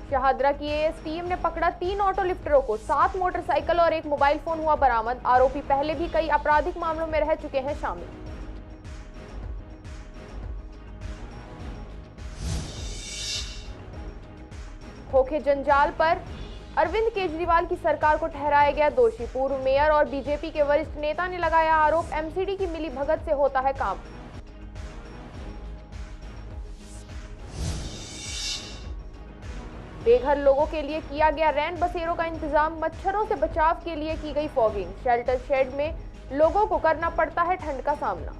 शहादरा की as team ने पकड़ा 3 ऑटो लिफ्टरों को, 7 मोटरसाइकिल और 1 मोबाइल फोन हुआ बरामद। आरोपी पहले भी कई आपराधिक मामलों में रह चुके हैं शामिल। खोखे जंजाल पर अरविंद केजरीवाल की सरकार को ठहराया गया दोषी। पूर्व मेयर और बीजेपी के वरिष्ठ नेता ने लगाया आरोप, एमसीडी की मिलीभगत से होता है काम। बेघर लोगों के लिए किया गया रैन बसेरों का इंतजाम, मच्छरों से बचाव के लिए की गई फॉगिंग। शेल्टर शेड में लोगों को करना पड़ता है ठंड का सामना।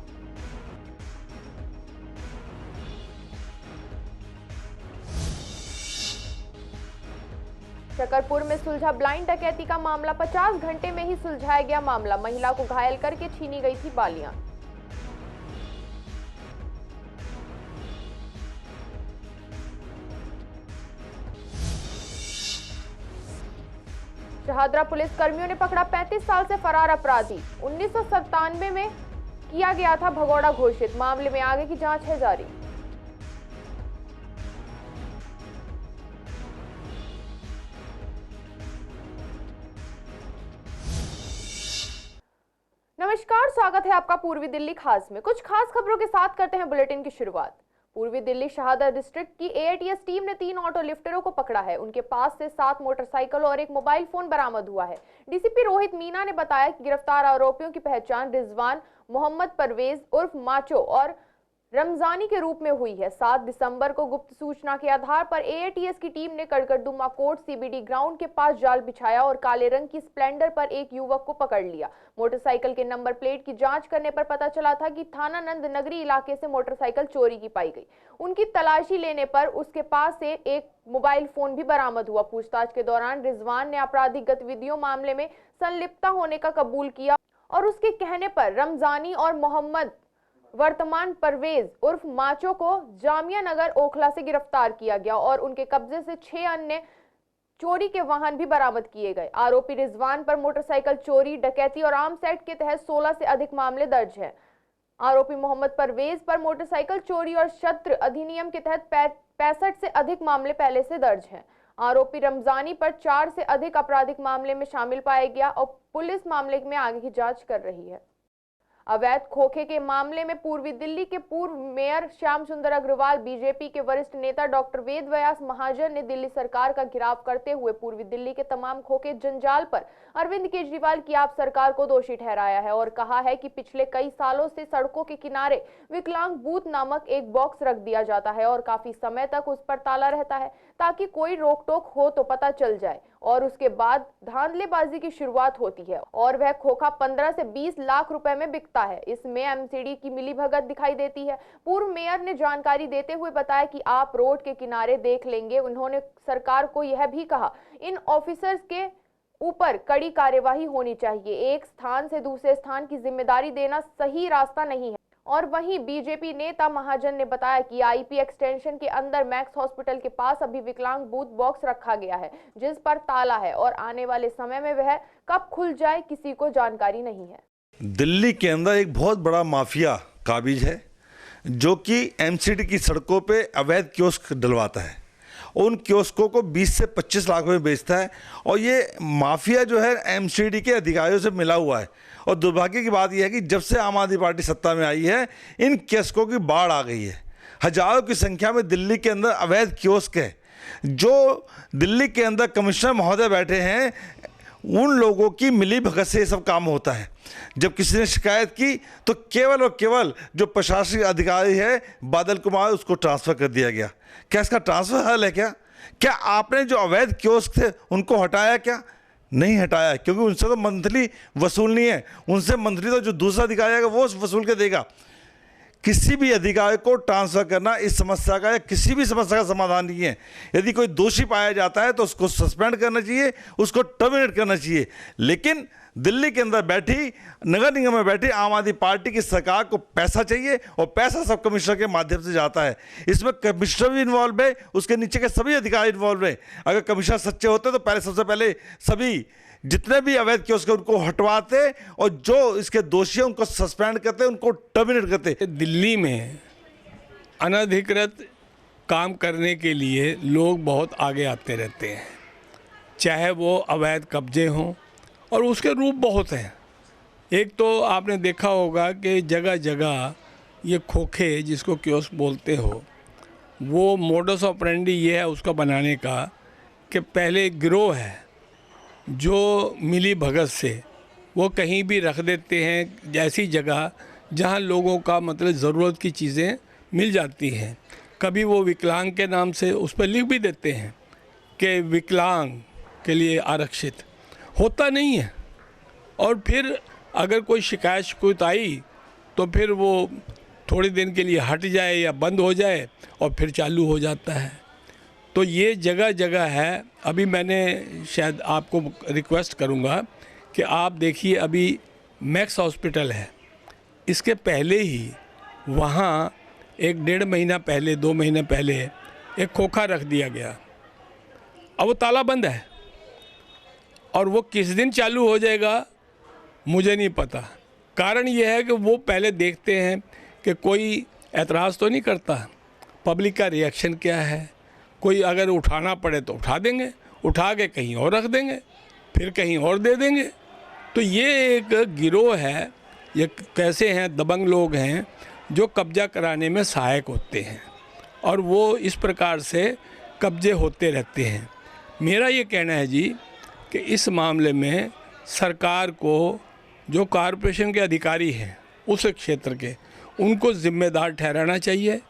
शकरपुर में सुलझा ब्लाइंड डकैती का मामला, 50 घंटे में ही सुलझाया गया मामला। महिला को घायल करके छीनी गई थी बालियां। शहादरा पुलिस कर्मियों ने पकड़ा 35 साल से फरार अपराधी। 1997 में किया गया था भगौड़ा घोषित। मामले में आगे की जांच है जारी। नमस्कार, स्वागत है आपका पूर्वी दिल्ली खास में। कुछ खास खबरों के साथ करते हैं बुलेटिन की शुरुआत। पूर्वी दिल्ली शहादरा डिस्ट्रिक्ट की एएटीएस टीम ने 3 ऑटो लिफ्टरों को पकड़ा है। उनके पास से 7 मोटरसाइकिल और 1 मोबाइल फोन बरामद हुआ है। डीसीपी रोहित मीना ने बताया कि गिरफ्तार आरोपियों की पहचान रिजवान, मोहम्मद परवेज उर्फ माचो और रमजानी के रूप में हुई है। 7 दिसंबर को गुप्त सूचना के आधार पर एएटीएस की टीम ने कड़कड़दुमा कोर्ट सीबीडी ग्राउंड के पास जाल बिछाया और काले रंग की स्प्लेंडर पर एक युवक को पकड़ लिया। मोटरसाइकिल के नंबर प्लेट की जांच करने पर पता चला था कि थाना नंद नगरी इलाके से मोटरसाइकिल चोरी की पाई गई। उनकी तलाशी लेने पर उसके पास से एक मोबाइल फोन भी बरामद हुआ। पूछताछ के दौरान रिजवान ने आपराधिक गतिविधियों मामले में संलिप्त होने का कबूल किया और उसके कहने पर रमजानी और मोहम्मद वर्तमान परवेज उर्फ माचो को जामिया नगर ओखला से गिरफ्तार किया गया और उनके कब्जे से 6 अन्य चोरी के वाहन भी बरामद किए गए। आरोपी रिजवान पर मोटरसाइकिल चोरी, डकैती और आर्म्स एक्ट के तहत 16 से अधिक मामले दर्ज हैं। आरोपी मोहम्मद परवेज पर मोटरसाइकिल चोरी और शस्त्र अधिनियम के तहत 65 से अधिक मामले पहले से दर्ज हैं। आरोपी रमजानी पर 4 से अधिक आपराधिक मामले में शामिल पाया गया और पुलिस मामले में आगे की जांच कर रही है। अवैध खोखे के मामले में पूर्वी दिल्ली के पूर्व मेयर श्याम सुंदर अग्रवाल, बीजेपी के वरिष्ठ नेता डॉक्टर वेद व्यास महाजन ने दिल्ली सरकार का घेराव करते हुए पूर्वी दिल्ली के तमाम खोखे जंजाल पर अरविंद केजरीवाल की आप सरकार को दोषी ठहराया है और कहा है कि पिछले कई सालों से सड़कों के किनारे विकलांग बूथ नामक एक बॉक्स रख दिया जाता है और काफी समय तक उस पर ताला रहता है ताकि कोई रोक टोक हो तो पता चल जाए और उसके बाद धांधलेबाजी की शुरुआत होती है और वह खोखा 15 से 20 लाख रुपए में बिकता है। इसमें एमसीडी की मिलीभगत दिखाई देती है। पूर्व मेयर ने जानकारी देते हुए बताया कि आप रोड के किनारे देख लेंगे। उन्होंने सरकार को यह भी कहा इन ऑफिसर्स के ऊपर कड़ी कार्यवाही होनी चाहिए। एक स्थान से दूसरे स्थान की जिम्मेदारी देना सही रास्ता नहीं है। और वहीं बीजेपी नेता महाजन ने बताया कि आईपी एक्सटेंशन के अंदर मैक्स हॉस्पिटल के पास अभी विकलांग बूथ बॉक्स रखा गया है जिस पर ताला है और आने वाले समय में वह कब खुल जाए किसी को जानकारी नहीं है। दिल्ली के अंदर एक बहुत बड़ा माफिया काबिज है जो कि एमसीडी की सड़कों पे अवैध कियोस्क डलवाता है। उन कियोस्कों को 20 से 25 लाख में बेचता है और ये माफिया जो है एमसीडी के अधिकारियों से मिला हुआ है। और दुर्भाग्य की बात यह है कि जब से आम आदमी पार्टी सत्ता में आई है इन कियोस्कों की बाढ़ आ गई है। हजारों की संख्या में दिल्ली के अंदर अवैध कियोस्क है। जो दिल्ली के अंदर कमिश्नर महोदय बैठे हैं उन लोगों की मिली भगत से ये सब काम होता है। जब किसी ने शिकायत की तो केवल और केवल जो प्रशासनिक अधिकारी है बादल कुमार उसको ट्रांसफ़र कर दिया गया। क्या इसका ट्रांसफ़र हल है? क्या आपने जो अवैध कियोस्क थे उनको हटाया? क्या नहीं हटाया, क्योंकि उनसे तो मंथली वसूलनी है। उनसे मंथली तो जो दूसरा अधिकारी आएगा वो वसूल के देगा। किसी भी अधिकारी को ट्रांसफ़र करना इस समस्या का या किसी भी समस्या का समाधान नहीं है। यदि कोई दोषी पाया जाता है तो उसको सस्पेंड करना चाहिए, उसको टर्मिनेट करना चाहिए। लेकिन दिल्ली के अंदर बैठी नगर निगम में बैठी आम आदमी पार्टी की सरकार को पैसा चाहिए और पैसा सब कमिश्नर के माध्यम से जाता है। इसमें कमिश्नर भी इन्वॉल्व है, उसके नीचे के सभी अधिकारी इन्वॉल्व है। अगर कमिश्नर सच्चे होते तो पहले सबसे पहले सभी जितने भी अवैध कियोस्क उनको हटवाते और जो इसके दोषी हैं उनको सस्पेंड करते, उनको टर्मिनेट करते। दिल्ली में अनधिकृत काम करने के लिए लोग बहुत आगे आते रहते हैं, चाहे वो अवैध कब्जे हों, और उसके रूप बहुत हैं। एक तो आपने देखा होगा कि जगह जगह ये खोखे, जिसको कियोस्क बोलते हो, वो मोडस ऑपरेंडी ये है उसका बनाने का कि पहले गिरोह है जो मिली भगत से वो कहीं भी रख देते हैं, ऐसी जगह जहां लोगों का मतलब ज़रूरत की चीज़ें मिल जाती हैं। कभी वो विकलांग के नाम से उस पर लिख भी देते हैं कि विकलांग के लिए आरक्षित, होता नहीं है। और फिर अगर कोई शिकायत आई तो फिर वो थोड़ी दिन के लिए हट जाए या बंद हो जाए और फिर चालू हो जाता है। तो ये जगह जगह है। अभी मैंने शायद आपको रिक्वेस्ट करूँगा कि आप देखिए, अभी मैक्स हॉस्पिटल है, इसके पहले ही वहाँ 1-1.5 महीना पहले, 2 महीने पहले एक खोखा रख दिया गया। अब वो ताला बंद है और वो किस दिन चालू हो जाएगा मुझे नहीं पता। कारण ये है कि वो पहले देखते हैं कि कोई एतराज़ तो नहीं करता, पब्लिक का रिएक्शन क्या है। कोई अगर उठाना पड़े तो उठा देंगे, उठा के कहीं और रख देंगे, फिर कहीं और दे देंगे। तो ये एक गिरोह है, ये कैसे हैं, दबंग लोग हैं जो कब्जा कराने में सहायक होते हैं और वो इस प्रकार से कब्जे होते रहते हैं। मेरा ये कहना है जी कि इस मामले में सरकार को, जो कॉरपोरेशन के अधिकारी हैं उस क्षेत्र के, उनको जिम्मेदार ठहराना चाहिए।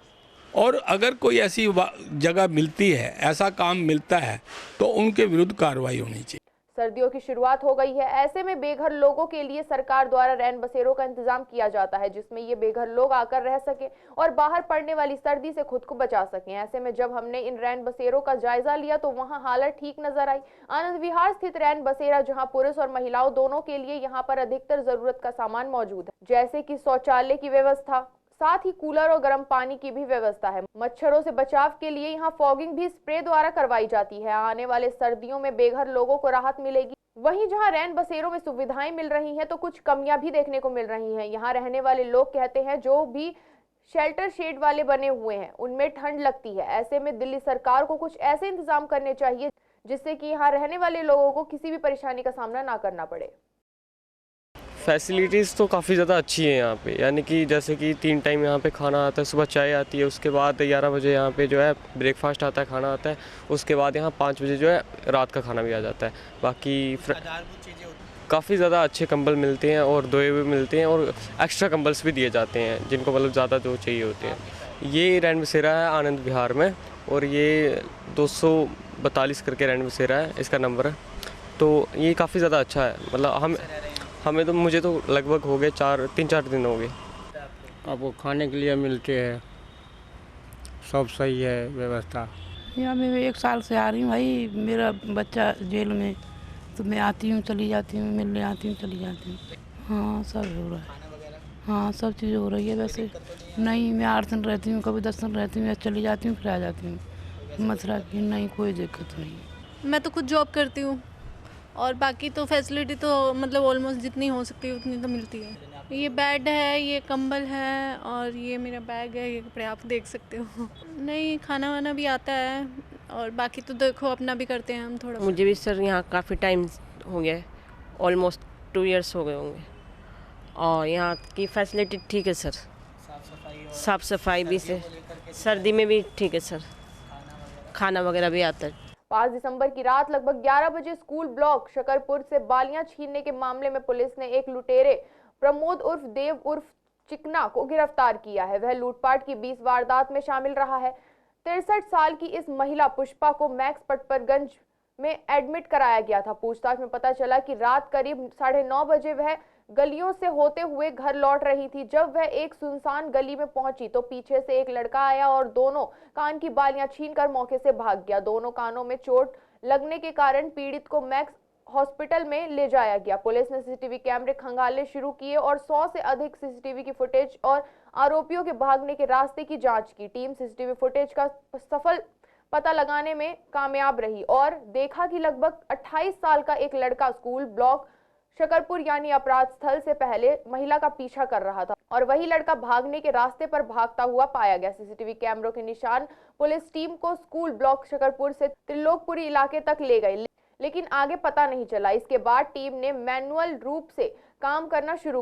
और अगर कोई ऐसी जगह मिलती है, ऐसा काम मिलता है, तो उनके विरुद्ध कार्रवाई होनी चाहिए। सर्दियों की शुरुआत हो गई है, ऐसे में बेघर लोगों के लिए सरकार द्वारा रैन बसेरों का इंतजाम किया जाता है, जिसमें ये बेघर लोग आकर रह सके और बाहर पड़ने वाली सर्दी से खुद को बचा सकें। ऐसे में जब हमने इन रैन बसेरों का जायजा लिया तो वहां हालत ठीक नजर आई। आनंद विहार स्थित रैन बसेरा, जहां पुरुष और महिलाओं दोनों के लिए यहां पर अधिकतर जरूरत का सामान मौजूद है, जैसे कि शौचालय की व्यवस्था, साथ ही कूलर और गर्म पानी की भी व्यवस्था है। मच्छरों से बचाव के लिए यहाँ फॉगिंग भी स्प्रे द्वारा करवाई जाती है। आने वाले सर्दियों में बेघर लोगों को राहत मिलेगी। वहीं जहां रैन बसेरों में सुविधाएं मिल रही हैं तो कुछ कमियां भी देखने को मिल रही हैं। यहाँ रहने वाले लोग कहते हैं जो भी शेल्टर शेड वाले बने हुए हैं उनमें ठंड लगती है। ऐसे में दिल्ली सरकार को कुछ ऐसे इंतजाम करने चाहिए जिससे कि यहाँ रहने वाले लोगों को किसी भी परेशानी का सामना ना करना पड़े। फैसिलिटीज़ तो काफ़ी ज़्यादा अच्छी है यहाँ पे, यानी कि जैसे कि 3 टाइम यहाँ पे खाना आता है। सुबह चाय आती है, उसके बाद 11 बजे यहाँ पे जो है ब्रेकफास्ट आता है, खाना आता है। उसके बाद यहाँ 5 बजे जो है रात का खाना भी आ जाता है। बाकी काफ़ी ज़्यादा अच्छे कंबल मिलते हैं और धोए हुए मिलते हैं और एक्स्ट्रा कंबल्स भी दिए जाते हैं जिनको मतलब ज़्यादा जो चाहिए होते हैं। ये रैन बसेरा है आनंद विहार में और ये 242 करके रैन बसेरा है, इसका नंबर है। तो ये काफ़ी ज़्यादा अच्छा है, मतलब हमें तो, मुझे तो लगभग हो गए 3-4 दिन हो गए। आपको खाने के लिए मिलते हैं, सब सही है व्यवस्था। यहाँ मैं 1 साल से आ रही हूँ भाई, मेरा बच्चा जेल में, तो मैं आती हूँ चली जाती हूँ, मिलने आती हूँ चली जाती हूँ। हाँ सब हो रहा है, हाँ सब चीज़ हो रही है। वैसे नहीं, मैं 8 दिन रहती हूँ, कभी 10 दिन रहती हूँ, या चली जाती हूँ फिर आ जाती हूँ। मसला की नहीं, कोई दिक्कत नहीं। मैं तो खुद जॉब करती हूँ और बाकी तो फैसिलिटी तो मतलब ऑलमोस्ट जितनी हो सकती है उतनी तो मिलती है। ये बेड है, ये कंबल है और ये मेरा बैग है, ये कपड़े आप देख सकते हो। नहीं, खाना वाना भी आता है और बाकी तो देखो अपना भी करते हैं हम थोड़ा। मुझे भी सर यहाँ काफ़ी टाइम हो गया है, ऑलमोस्ट 2 इयर्स हो गए होंगे। और यहाँ की फैसिलिटी ठीक है सर, साफ़ सफाई भी से, सर्दी में भी ठीक है सर, खाना वगैरह भी आता है। 5 दिसंबर की रात लगभग 11 बजे स्कूल ब्लॉक शकरपुर से बालियां छीनने के मामले में पुलिस ने एक लुटेरे प्रमोद उर्फ देव उर्फ चिकना को गिरफ्तार किया है। वह लूटपाट की 20 वारदात में शामिल रहा है। 63 साल की इस महिला पुष्पा को मैक्स पटपरगंज में एडमिट कराया गया था। पूछताछ में पता चला कि रात करीब 9:30 बजे वह गलियों से होते हुए घर लौट रही थी। जब वह एक सुनसान गली में पहुंची तो पीछे से एक लड़का आया और दोनों कान की बालियां छीनकर मौके से भाग गया। दोनों कानों में चोट लगने के कारण पीड़ित को मैक्स हॉस्पिटल में ले जाया गया। पुलिस ने सीसीटीवी कैमरे खंगालने शुरू किए और 100 से अधिक सीसीटीवी की फुटेज और आरोपियों के भागने के रास्ते की जांच की। टीम सीसीटीवी फुटेज का सफल पता लगाने में कामयाब रही और देखा कि लगभग 28 साल का एक लड़का स्कूल ब्लॉक शकरपुर यानी अपराध स्थल से पहले महिला का पीछा कर रहा था और वही लड़का भागने के रास्ते पर भागता हुआ पाया गया। सीसीटीवी कैमरों के निशान पुलिस टीम को स्कूल ब्लॉक शकरपुर से त्रिलोकपुरी इलाके तक ले गए, लेकिन आगे पता नहीं चला। इसके बाद टीम ने मैनुअल रूप से काम करना शुरू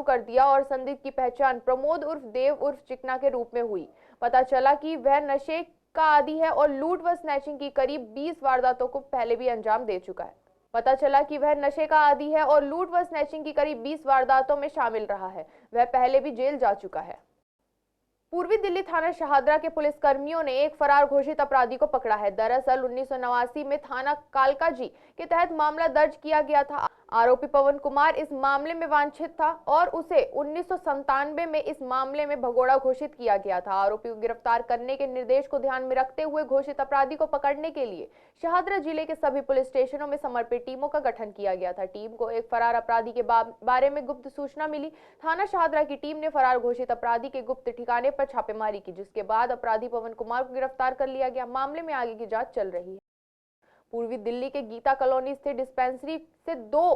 कर दिया और संदिग्ध की पहचान प्रमोद उर्फ देव उर्फ चिकना के रूप में हुई। पता चला कि वह नशे का आदी है और लूट व स्नैचिंग की करीब 20 वारदातों को पहले भी अंजाम दे चुका में शामिल रहा है। वह पहले भी जेल जा चुका है। पूर्वी दिल्ली थाना शहादरा के पुलिस कर्मियों ने एक फरार घोषित अपराधी को पकड़ा है। दरअसल 1989 में थाना कालकाजी के तहत मामला दर्ज किया गया था। आरोपी पवन कुमार इस मामले में वांछित था और उसे 1997 में इस मामले में भगोड़ा घोषित किया गया था। आरोपी को गिरफ्तार करने के निर्देश को ध्यान में रखते हुए घोषित अपराधी को पकड़ने के लिए शहादरा जिले के सभी पुलिस स्टेशनों में समर्पित टीमों का गठन किया गया था। टीम को एक फरार अपराधी के बारे में गुप्त सूचना मिली। थाना शहादरा की टीम ने फरार घोषित अपराधी के गुप्त ठिकाने पर छापेमारी की, जिसके बाद अपराधी पवन कुमार को गिरफ्तार कर लिया गया। मामले में आगे की जांच चल रही है। पूर्वी दिल्ली के गीता कॉलोनी स्थित डिस्पेंसरी से 2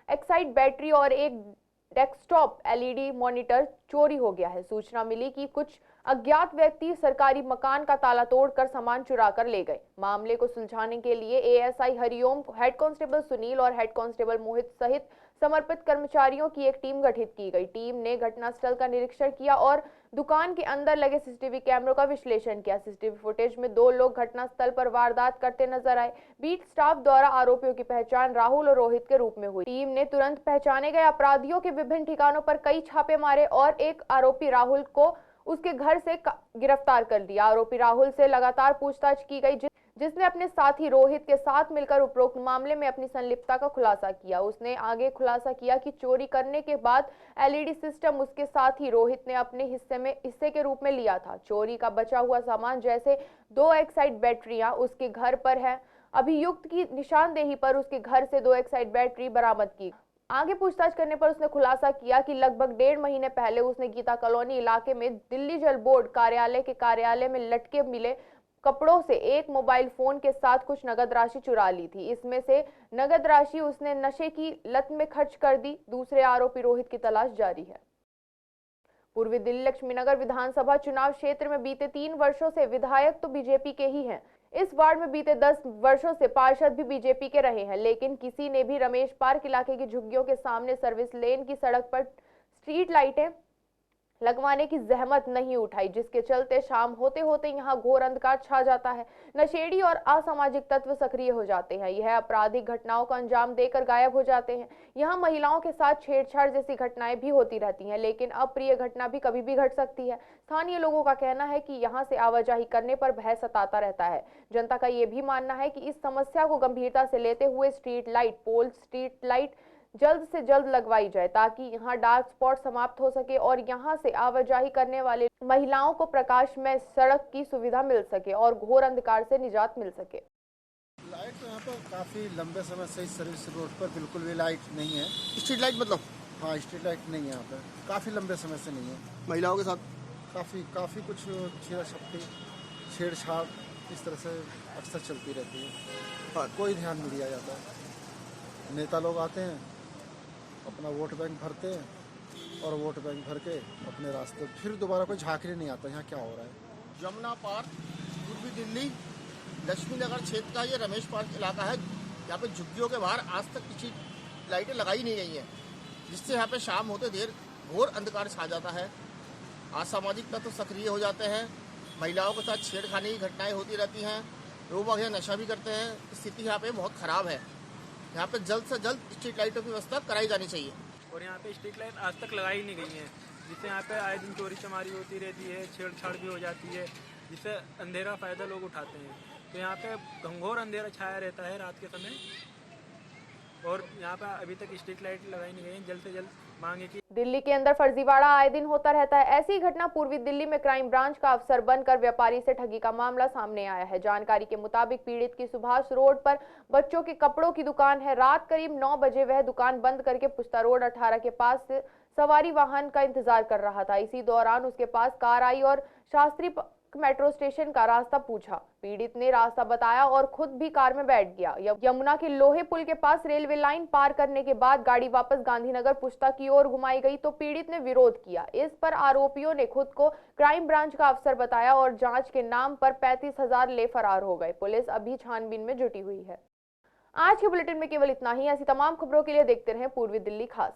एक्साइड बैटरी और एक डेस्कटॉप एलईडी मॉनिटर चोरी हो गया है। सूचना मिली कि कुछ अज्ञात व्यक्ति सरकारी मकान का ताला तोड़कर सामान चुरा कर ले गए। मामले को सुलझाने के लिए ASI Hariom, head constable Sunil और हेड कांस्टेबल मोहित सहित समर्पित कर्मचारियों की एक टीम गठित की गई। टीम ने घटनास्थल का निरीक्षण किया और दुकान के अंदर लगे सीसीटीवी कैमरों का विश्लेषण किया। सीसीटीवी फुटेज में 2 लोग घटनास्थल पर वारदात करते नजर आए। बीट स्टाफ द्वारा आरोपियों की पहचान राहुल और रोहित के रूप में हुई। टीम ने तुरंत पहचाने गए अपराधियों के विभिन्न ठिकानों पर कई छापे मारे और एक आरोपी राहुल को उसके घर से गिरफ्तार कर लिया। आरोपी राहुल से लगातार पूछताछ की गई, जिसने अपने साथी रोहित के साथ मिलकर उपरोक्त मामले में अपनी संलिप्तता का खुलासा किया। उसने आगे खुलासा किया कि चोरी करने के बाद एलईडी सिस्टम उसके साथी रोहित ने अपने हिस्से के रूप में लिया था। चोरी का बचा हुआ सामान जैसे 2 एक्साइड बैटरियां उसके घर पर है। अभियुक्त की निशानदेही पर उसके घर से 2 एक्साइड बैटरी बरामद की। आगे पूछताछ करने पर उसने खुलासा किया कि लगभग 1.5 महीने पहले उसने गीता कॉलोनी इलाके में दिल्ली जल बोर्ड कार्यालय में लटके मिले कपड़ों से एक मोबाइल फोन के साथ कुछ नगद राशि चुरा ली थी। इसमें से नगद राशि उसने नशे की लत में खर्च कर दी। दूसरे आरोपी रोहित की तलाश जारी है। पूर्वी दिल्ली लक्ष्मीनगर विधानसभा चुनाव क्षेत्र में बीते 3 वर्षों से विधायक तो बीजेपी के ही हैं। इस वार्ड में बीते 10 वर्षों से पार्षद भी बीजेपी के रहे हैं, लेकिन किसी ने भी रमेश पार्क इलाके की झुग्गियों के सामने सर्विस लेन की सड़क पर स्ट्रीट लाइटें लगवाने की जहमत नहीं उठाई, जिसके चलते शाम होते होते यहां घोर अंधकार छा जाता है। नशेड़ी और असामाजिक तत्व सक्रिय हो जाते हैं। यह आपराधिक घटनाओं को अंजाम देकर गायब हो जाते हैं। यहां महिलाओं के साथ छेड़छाड़ जैसी घटनाएं भी होती रहती हैं, लेकिन अप्रिय घटना भी कभी भी घट सकती है। स्थानीय लोगों का कहना है कि यहां से आवाजाही करने पर भय सताता रहता है। जनता का यह भी मानना है कि इस समस्या को गंभीरता से लेते हुए स्ट्रीट लाइट जल्द से जल्द लगवाई जाए, ताकि यहां डार्क स्पॉट समाप्त हो सके और यहां से आवाजाही करने वाले महिलाओं को प्रकाशमय सड़क की सुविधा मिल सके और घोर अंधकार से निजात मिल सके। लाइट तो यहाँ पर काफ़ी लंबे समय से इस सर्विस रोड पर बिल्कुल भी लाइट नहीं है। स्ट्रीट लाइट मतलब? हाँ, स्ट्रीट लाइट नहीं है यहाँ पर, काफ़ी लंबे समय से नहीं है। महिलाओं के साथ काफ़ी कुछ छेड़छाड़ इस तरह से अक्सर चलती रहती है। हाँ, कोई ध्यान नहीं दिया जाता है। नेता लोग आते हैं, अपना वोट बैंक भरते हैं और वोट बैंक भर के अपने रास्ते, फिर दोबारा कोई झांकने नहीं आता यहाँ क्या हो रहा है। जमुना पार्क पूर्वी दिल्ली लक्ष्मी नगर क्षेत्र का ये रमेश पार्क इलाका है। यहाँ पे झुग्गियों के बाहर आज तक किसी लाइटें लगाई नहीं गई हैं, जिससे यहाँ पे शाम होते देर घोर अंधकार छा जाता है। असामाजिक तत्व सक्रिय हो जाते हैं। महिलाओं के साथ छेड़खानी की घटनाएं होती रहती हैं। लोग वगैरह नशा भी करते हैं। स्थिति यहाँ पे बहुत ख़राब है। यहाँ पे जल्द से जल्द स्ट्रीट लाइटों की व्यवस्था कराई जानी चाहिए। और यहाँ पे स्ट्रीट लाइट आज तक लगाई नहीं गई है, जिससे यहाँ पे आए दिन चोरी चमारी होती रहती है, छेड़छाड़ भी हो जाती है, जिससे अंधेरा फ़ायदा लोग उठाते हैं। तो यहाँ पे घंघोर अंधेरा छाया रहता है रात के समय, और यहाँ पे अभी तक स्ट्रीट लाइट लगाई नहीं गई। जल्द से जल्द मांगे कि दिल्ली के अंदर फर्जीवाड़ा आए दिन होता रहता है। ऐसी घटना पूर्वी दिल्ली में क्राइम ब्रांच का अफसर बनकर व्यापारी से ठगी का मामला सामने आया है। जानकारी के मुताबिक पीड़ित की सुभाष रोड पर बच्चों के कपड़ों की दुकान है। रात करीब 9 बजे वह दुकान बंद करके पुस्ता रोड 18 के पास सवारी वाहन का इंतजार कर रहा था। इसी दौरान उसके पास कार आई और शास्त्री मेट्रो स्टेशन का रास्ता पूछा। पीड़ित ने रास्ता बताया और खुद भी कार में बैठ गया। यमुना के लोहे पुल के पास रेलवे लाइन पार करने के बाद गाड़ी वापस गांधीनगर पुश्ता की ओर घुमाई गई तो पीड़ित ने विरोध किया। इस पर आरोपियों ने खुद को क्राइम ब्रांच का अफसर बताया और जांच के नाम पर 35,000 ले फरार हो गए। पुलिस अभी छानबीन में जुटी हुई है। आज के बुलेटिन में केवल इतना ही। ऐसी तमाम खबरों के लिए देखते रहें पूर्वी दिल्ली खास।